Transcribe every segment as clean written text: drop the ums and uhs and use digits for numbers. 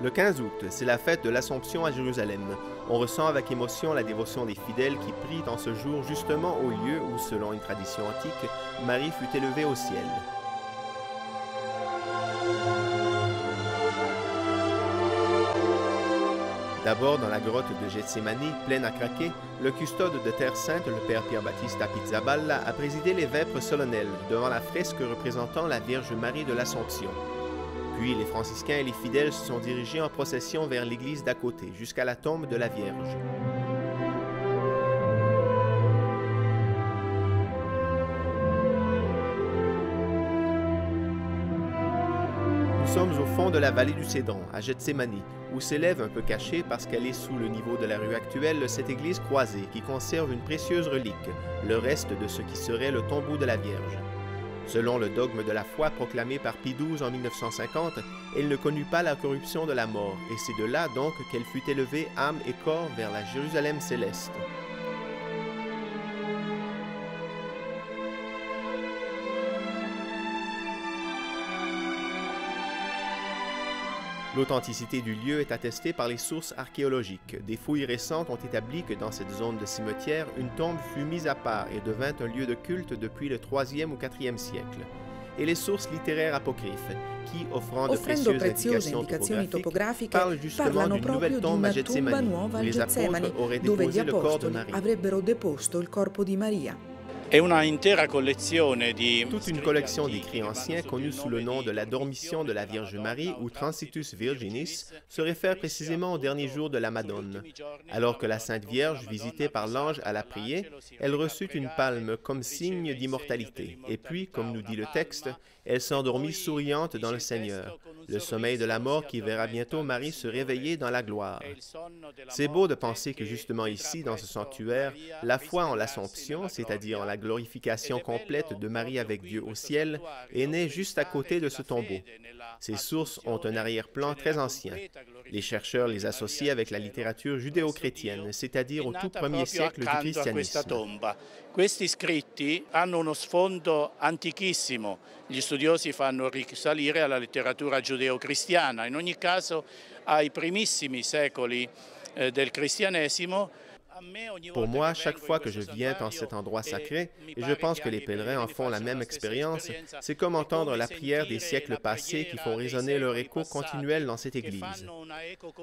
Le 15 août, c'est la fête de l'Assomption à Jérusalem. On ressent avec émotion la dévotion des fidèles qui prient en ce jour justement au lieu où, selon une tradition antique, Marie fut élevée au ciel. D'abord, dans la grotte de Gethsémani, pleine à craquer, le custode de Terre Sainte, le père Pierre-Baptiste Pizzaballa, a présidé les vêpres solennelles devant la fresque représentant la Vierge Marie de l'Assomption. Puis les franciscains et les fidèles se sont dirigés en procession vers l'église d'à côté, jusqu'à la tombe de la Vierge. Nous sommes au fond de la vallée du Cédron, à Gethsémani, où s'élève un peu cachée parce qu'elle est sous le niveau de la rue actuelle cette église croisée qui conserve une précieuse relique, le reste de ce qui serait le tombeau de la Vierge. Selon le dogme de la foi proclamé par Pie XII en 1950, elle ne connut pas la corruption de la mort, et c'est de là donc qu'elle fut élevée âme et corps vers la Jérusalem céleste. L'authenticité du lieu est attestée par les sources archéologiques. Des fouilles récentes ont établi que dans cette zone de cimetière, une tombe fut mise à part et devint un lieu de culte depuis le IIIe ou IVe siècle. Et les sources littéraires apocryphes, qui, offrant de précieuses indicazioni topografiche, parlent justement d'une nouvelle tombe à Gethsémani, où les apôtres auraient déposé le corps de Marie. Toute une collection d'écrits anciens connus sous le nom de la Dormition de la Vierge Marie ou Transitus Virginis se réfère précisément au dernier jour de la Madone. Alors que la Sainte Vierge, visitée par l'ange, alla prier, elle reçut une palme comme signe d'immortalité. Et puis, comme nous dit le texte, elle s'endormit souriante dans le Seigneur, le sommeil de la mort qui verra bientôt Marie se réveiller dans la gloire. C'est beau de penser que justement ici, dans ce sanctuaire, la foi en l'Assomption, c'est-à-dire en la glorification complète de Marie avec Dieu au ciel, est née juste à côté de ce tombeau. Ces sources ont un arrière-plan très ancien. Les chercheurs les associent avec la littérature judéo-chrétienne, c'est-à-dire au tout premier siècle du christianisme. Questi scritti hanno uno sfondo antichissimo. Gli studiosi fanno risalire alla letteratura giudeo-cristiana, in ogni caso ai primissimi secoli del cristianesimo. Pour moi, chaque fois que je viens dans cet endroit sacré, et je pense que les pèlerins en font la même expérience, c'est comme entendre la prière des siècles passés qui font résonner leur écho continuel dans cette église.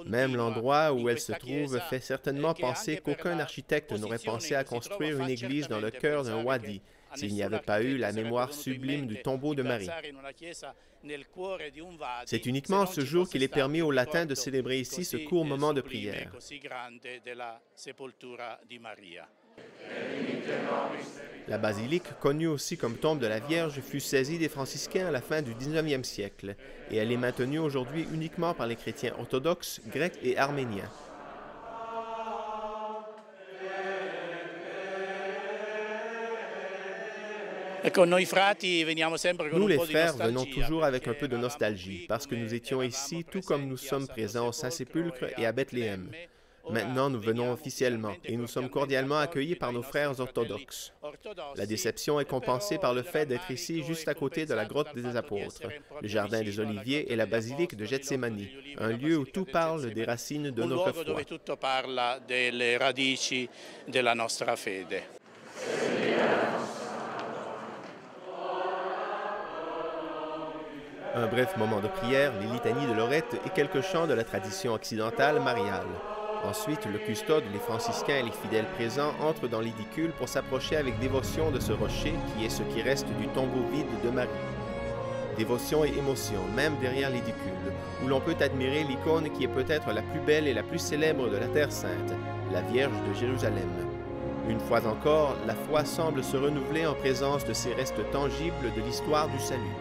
Même l'endroit où elle se trouve fait certainement penser qu'aucun architecte n'aurait pensé à construire une église dans le cœur d'un wadi, s'il n'y avait pas eu la mémoire sublime du tombeau de Marie. C'est uniquement ce jour qu'il est permis aux latins de célébrer ici ce court moment de prière. La basilique, connue aussi comme tombe de la Vierge, fut saisie des franciscains à la fin du XIXe siècle, et elle est maintenue aujourd'hui uniquement par les chrétiens orthodoxes, grecs et arméniens. Nous, les frères, venons toujours avec un peu de nostalgie, parce que nous étions ici tout comme nous sommes présents au Saint-Sépulcre et à Bethléem. Maintenant, nous venons officiellement et nous sommes cordialement accueillis par nos frères orthodoxes. La déception est compensée par le fait d'être ici juste à côté de la grotte des apôtres, le jardin des Oliviers et la basilique de Gethsémani, un lieu où tout parle des racines de notre foi. Un bref moment de prière, les litanies de Lorette et quelques chants de la tradition occidentale mariale. Ensuite, le custode, les franciscains et les fidèles présents entrent dans l'édicule pour s'approcher avec dévotion de ce rocher qui est ce qui reste du tombeau vide de Marie. Dévotion et émotion, même derrière l'édicule, où l'on peut admirer l'icône qui est peut-être la plus belle et la plus célèbre de la Terre Sainte, la Vierge de Jérusalem. Une fois encore, la foi semble se renouveler en présence de ces restes tangibles de l'histoire du salut.